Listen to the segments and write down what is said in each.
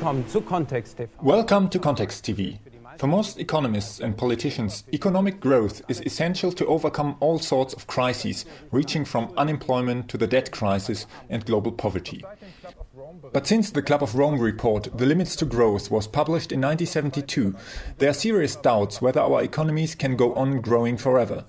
willkommen zu Kontext TV. Welcome to Kontext TV. For most economists and politicians, economic growth is essential to overcome all sorts of crises, reaching from unemployment to the debt crisis and global poverty. But since the Club of Rome report, The Limits to Growth, was published in 1972, there are serious doubts whether our economies can go on growing forever.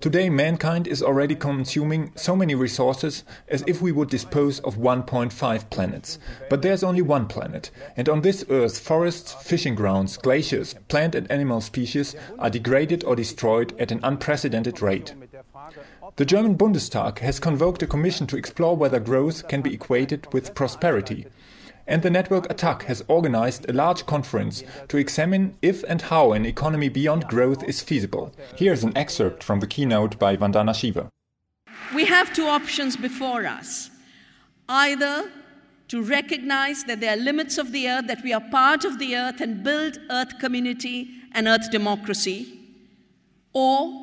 Today, mankind is already consuming so many resources as if we would dispose of 1.5 planets. But there's only one planet, and on this Earth, forests, fishing grounds, glaciers, plant and animal species are degraded or destroyed at an unprecedented rate. The German Bundestag has convoked a commission to explore whether growth can be equated with prosperity. And the network Attac has organized a large conference to examine if and how an economy beyond growth is feasible. Here's an excerpt from the keynote by Vandana Shiva. We have two options before us. Either to recognize that there are limits of the earth, that we are part of the earth and build earth community and earth democracy, or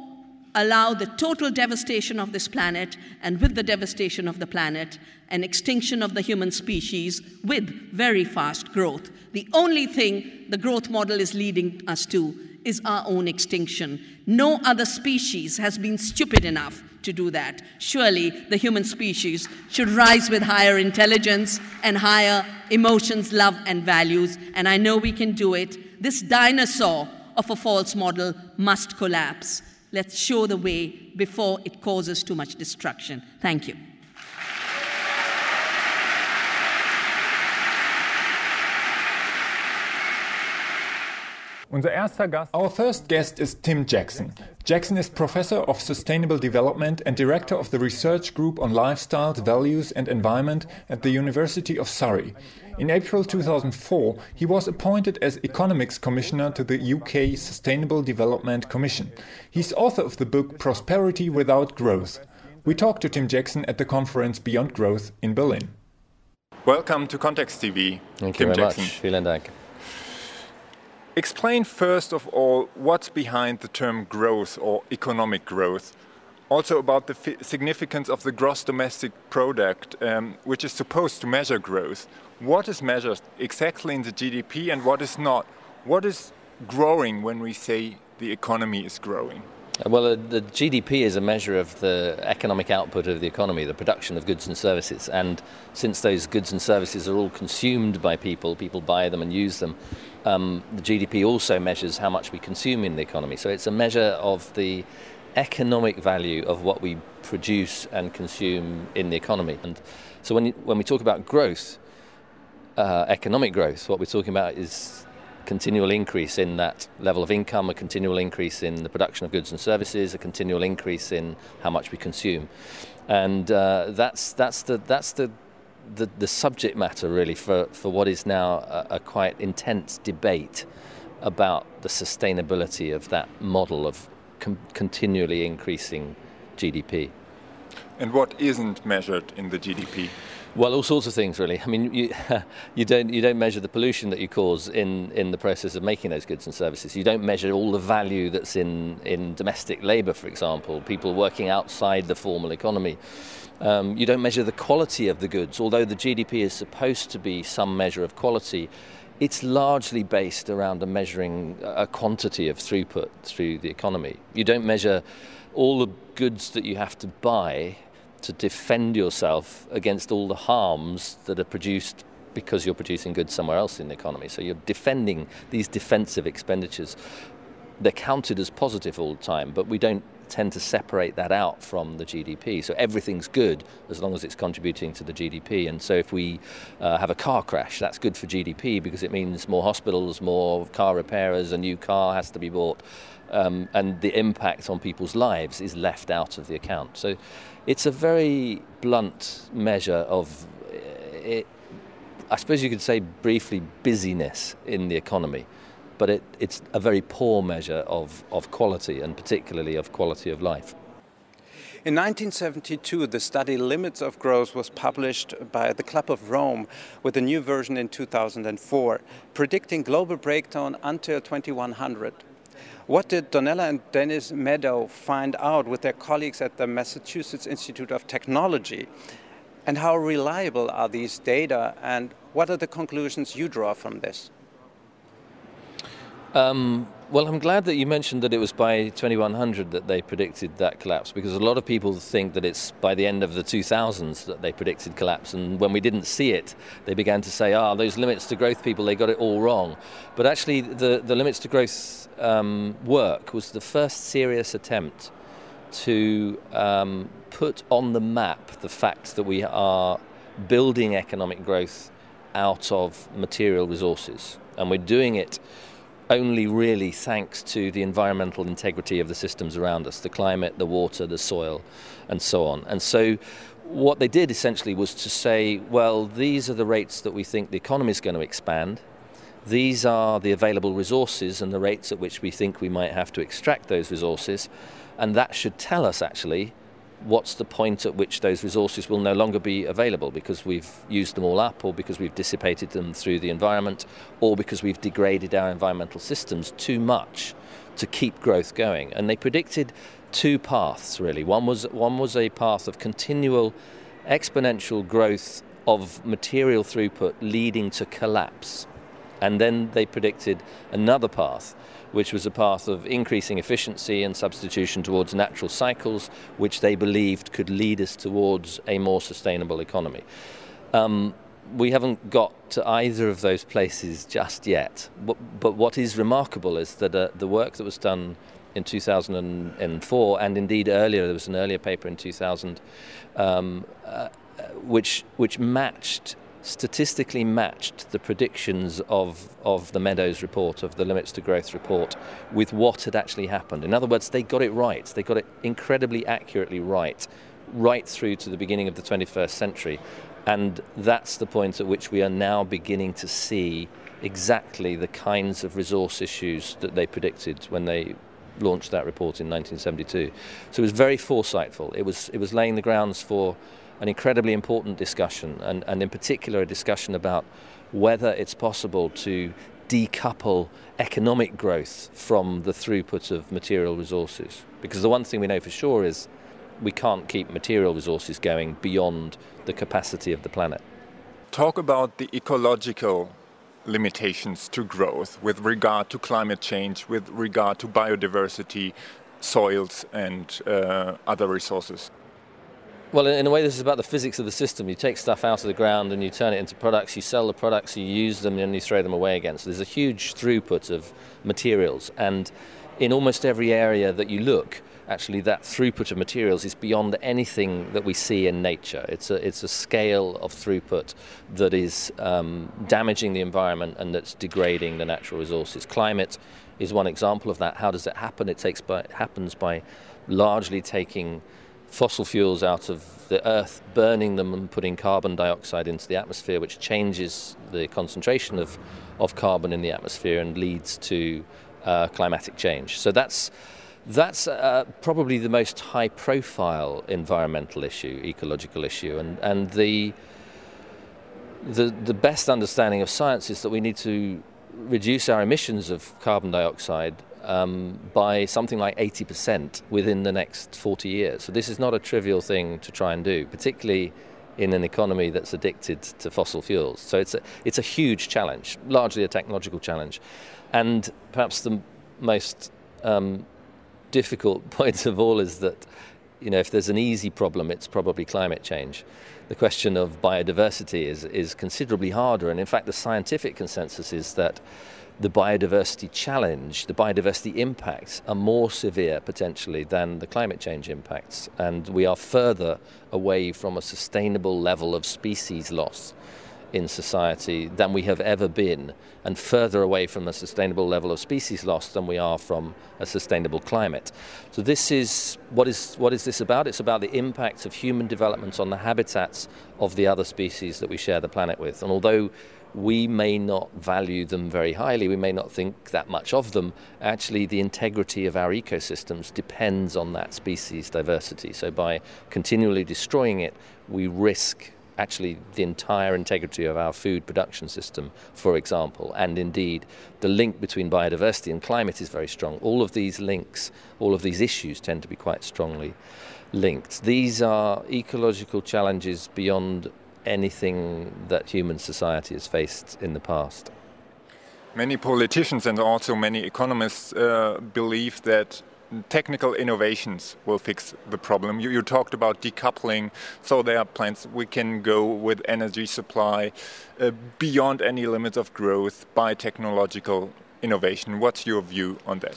allow the total devastation of this planet, and with the devastation of the planet, an extinction of the human species with very fast growth. The only thing the growth model is leading us to is our own extinction. No other species has been stupid enough to do that. Surely the human species should rise with higher intelligence and higher emotions, love and values, and I know we can do it. This dinosaur of a false model must collapse. Let's show the way before it causes too much destruction. Thank you. Our first guest is Tim Jackson. Jackson is Professor of Sustainable Development and Director of the Research Group on Lifestyles, Values and Environment at the University of Surrey. In April 2004, he was appointed as Economics Commissioner to the UK Sustainable Development Commission. He's author of the book Prosperity Without Growth. We talked to Tim Jackson at the conference Beyond Growth in Berlin. Welcome to Kontext TV. Thank you very much. Vielen Dank. Explain first of all what's behind the term growth or economic growth. Also about the significance of the gross domestic product, which is supposed to measure growth. What is measured exactly in the GDP and what is not? What is growing when we say the economy is growing? Well, the GDP is a measure of the economic output of the economy, the production of goods and services. And since those goods and services are all consumed by people, people buy them and use them, the GDP also measures how much we consume in the economy. So it's a measure of the economic value of what we produce and consume in the economy. And so when we talk about growth, economic growth, what we're talking about is continual increase in that level of income, a continual increase in the production of goods and services, a continual increase in how much we consume, and that's the subject matter really for what is now a quite intense debate about the sustainability of that model of continually increasing GDP. And what isn't measured in the GDP? Well, all sorts of things, really. I mean, you don't measure the pollution that you cause in the process of making those goods and services. You don't measure all the value that's in domestic labour, for example, people working outside the formal economy. You don't measure the quality of the goods. Although the GDP is supposed to be some measure of quality, it's largely based around measuring a quantity of throughput through the economy. You don't measure all the goods that you have to buy to defend yourself against all the harms that are produced because you're producing goods somewhere else in the economy. So you're defending these defensive expenditures. They're counted as positive all the time, but we don't tend to separate that out from the GDP. So everything's good as long as it's contributing to the GDP. And so if we have a car crash, that's good for GDP because it means more hospitals, more car repairers, a new car has to be bought. And the impact on people's lives is left out of the account. So it's a very blunt measure of, I suppose you could say briefly, busyness in the economy. But it's a very poor measure of quality, and particularly of quality of life. In 1972, the study Limits of Growth was published by the Club of Rome with a new version in 2004, predicting global breakdown until 2100. What did Donella and Dennis Meadow find out with their colleagues at the Massachusetts Institute of Technology? And how reliable are these data, and what are the conclusions you draw from this? Well, I'm glad that you mentioned that it was by 2100 that they predicted that collapse, because a lot of people think that it's by the end of the 2000s that they predicted collapse, and when we didn't see it, they began to say, those limits to growth people, they got it all wrong. But actually, the limits to growth work was the first serious attempt to put on the map the fact that we are building economic growth out of material resources, and we're doing it only really thanks to the environmental integrity of the systems around us, the climate, the water, the soil, and so on. And so what they did essentially was to say, well, these are the rates that we think the economy is going to expand. These are the available resources and the rates at which we think we might have to extract those resources. And that should tell us actually what's the point at which those resources will no longer be available because we've used them all up, or because we've dissipated them through the environment, or because we've degraded our environmental systems too much to keep growth going. And they predicted two paths, really. One was a path of continual exponential growth of material throughput leading to collapse. And then they predicted another path, which was a path of increasing efficiency and substitution towards natural cycles, which they believed could lead us towards a more sustainable economy. We haven't got to either of those places just yet. But what is remarkable is that the work that was done in 2004, and indeed earlier, there was an earlier paper in 2000, which statistically matched the predictions of the Meadows report, of the Limits to Growth report, with what had actually happened. In other words, they got it right. They got it incredibly accurately right through to the beginning of the 21st century. And that's the point at which we are now beginning to see exactly the kinds of resource issues that they predicted when they launched that report in 1972. So it was very foresightful. It was laying the grounds for an incredibly important discussion, and in particular a discussion about whether it's possible to decouple economic growth from the throughput of material resources. Because the one thing we know for sure is we can't keep material resources going beyond the capacity of the planet. Talk about the ecological limitations to growth with regard to climate change, with regard to biodiversity, soils and other resources. Well, in a way, this is about the physics of the system. You take stuff out of the ground and you turn it into products, you sell the products, you use them, and you throw them away again. So there's a huge throughput of materials. And in almost every area that you look, actually that throughput of materials is beyond anything that we see in nature. It's a scale of throughput that is damaging the environment and that's degrading the natural resources. Climate is one example of that. How does it happen? It happens by largely taking fossil fuels out of the earth, burning them and putting carbon dioxide into the atmosphere, which changes the concentration of carbon in the atmosphere and leads to climatic change. So that's probably the most high-profile environmental issue, ecological issue, and the best understanding of science is that we need to reduce our emissions of carbon dioxide by something like 80% within the next 40 years. So this is not a trivial thing to try and do, particularly in an economy that's addicted to fossil fuels. So it's a huge challenge, largely a technological challenge. And perhaps the most difficult point of all is that, if there's an easy problem, it's probably climate change. The question of biodiversity is considerably harder, and in fact the scientific consensus is that the biodiversity challenge, the biodiversity impacts are more severe potentially than the climate change impacts, and we are further away from a sustainable level of species loss in society than we have ever been, and further away from a sustainable level of species loss than we are from a sustainable climate. So this is what is this about? It's about the impact of human development on the habitats of the other species that we share the planet with. And although we may not value them very highly, we may not think that much of them, actually the integrity of our ecosystems depends on that species diversity. So by continually destroying it, we risk actually the entire integrity of our food production system, for example, and indeed the link between biodiversity and climate is very strong. All of these links, all of these issues tend to be quite strongly linked. These are ecological challenges beyond anything that human society has faced in the past. Many politicians and also many economists believe that technical innovations will fix the problem. You talked about decoupling, so there are plans we can go with energy supply beyond any limits of growth by technological innovation. What's your view on that?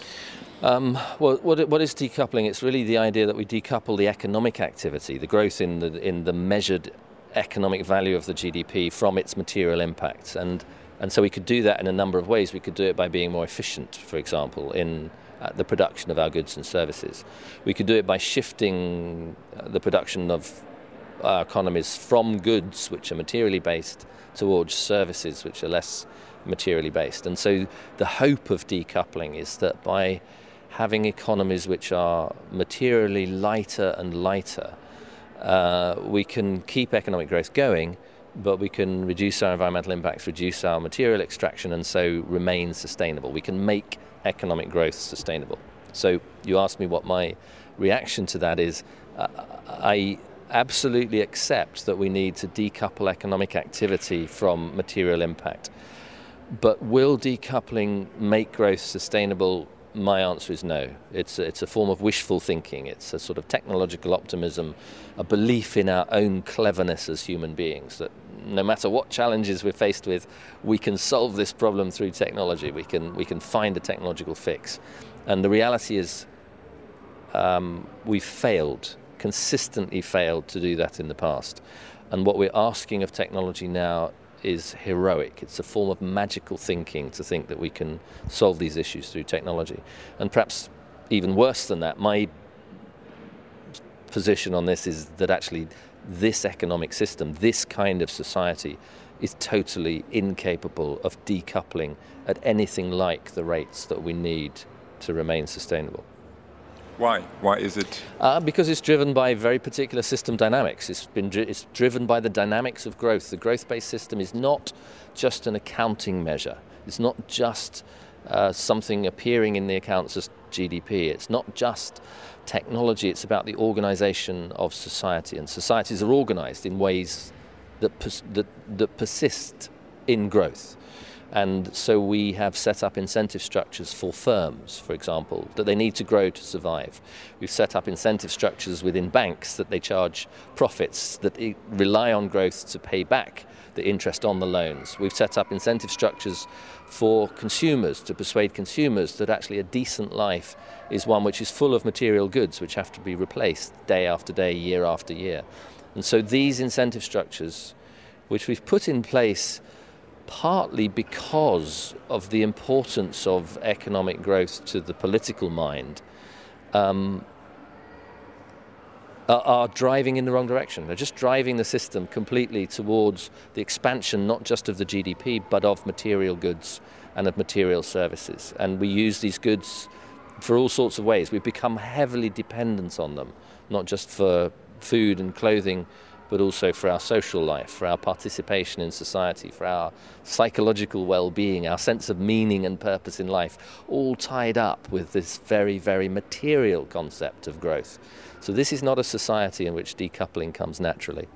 Well, what is decoupling? It's really the idea that we decouple the economic activity, the growth in the measured economic value of the GDP from its material impacts. And so we could do that in a number of ways. We could do it by being more efficient, for example, in the production of our goods and services. We could do it by shifting the production of our economies from goods, which are materially based, towards services, which are less materially based. And so the hope of decoupling is that by having economies which are materially lighter and lighter, we can keep economic growth going, but we can reduce our environmental impacts, reduce our material extraction, and so remain sustainable. We can make economic growth sustainable. So you asked me what my reaction to that is. I absolutely accept that we need to decouple economic activity from material impact. But will decoupling make growth sustainable? My answer is no. It's a form of wishful thinking. It's a sort of technological optimism, a belief in our own cleverness as human beings, that no matter what challenges we're faced with, we can solve this problem through technology. We can find a technological fix. And the reality is we've consistently failed to do that in the past. And what we're asking of technology now is heroic. It's a form of magical thinking to think that we can solve these issues through technology. And perhaps even worse than that, my position on this is that actually this economic system, this kind of society, is totally incapable of decoupling at anything like the rates that we need to remain sustainable. Why? Why is it? Because it's driven by very particular system dynamics. It's driven by the dynamics of growth. The growth-based system is not just an accounting measure. It's not just something appearing in the accounts as GDP. It's not just technology. It's about the organization of society. And societies are organized in ways that persist in growth. And so we have set up incentive structures for firms, for example, that they need to grow to survive. We've set up incentive structures within banks that they charge profits, that rely on growth to pay back the interest on the loans. We've set up incentive structures for consumers to persuade consumers that actually a decent life is one which is full of material goods which have to be replaced day after day, year after year. And so these incentive structures, which we've put in place partly because of the importance of economic growth to the political mind, are driving in the wrong direction. They're just driving the system completely towards the expansion not just of the GDP but of material goods and of material services. And we use these goods for all sorts of ways. We've become heavily dependent on them, not just for food and clothing, but also for our social life, for our participation in society, for our psychological well-being, our sense of meaning and purpose in life, all tied up with this very, very material concept of growth. So this is not a society in which decoupling comes naturally.